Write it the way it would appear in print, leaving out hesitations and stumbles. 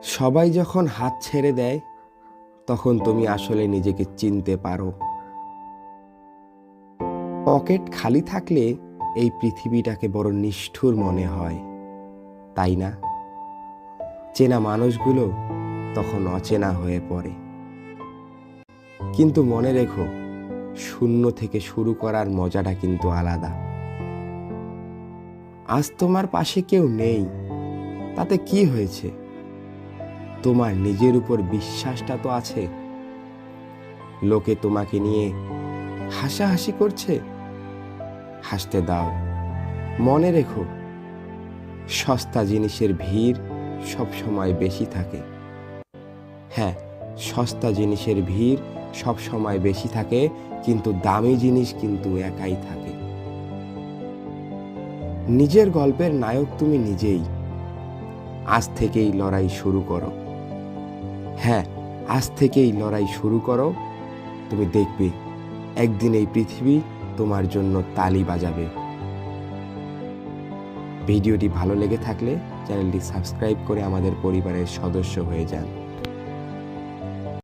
সবাই যখন হাত ছেড়ে দেয় তখন তুমি আসলে নিজেকে চিনতে পারো। পকেট খালি থাকলে এই পৃথিবীটাকে বড় নিষ্ঠুর মনে হয়, তাই না? চেনা মানুষগুলো তখন অচেনা হয়ে পড়ে। কিন্তু মনে রেখো, শূন্য থেকে শুরু করার মজাটা কিন্তু আলাদা। আজ তোমার পাশে কেউ নেই, তাতে কি হয়েছে? তোমার নিজের উপর বিশ্বাসটা তো আছে। লোকে তোমাকে নিয়ে হাসাহাসি করছে, হাসতে দাও। মনে রেখো, সস্তা জিনিসের ভিড় সব সময় বেশি থাকে। হ্যাঁ, সস্তা জিনিসের ভিড় সব সময় বেশি থাকে, কিন্তু দামি জিনিস কিন্তু একাই থাকে। নিজের গল্পের নায়ক তুমি নিজেই। আজ থেকেই লড়াই শুরু করো। হ্যাঁ, আজ থেকেই লড়াই শুরু করো। তুমি দেখবে একদিন এই পৃথিবী তোমার জন্য তালি বাজাবে। ভিডিওটি ভালো লেগে থাকলে চ্যানেলটি সাবস্ক্রাইব করে আমাদের পরিবারের সদস্য হয়ে যান।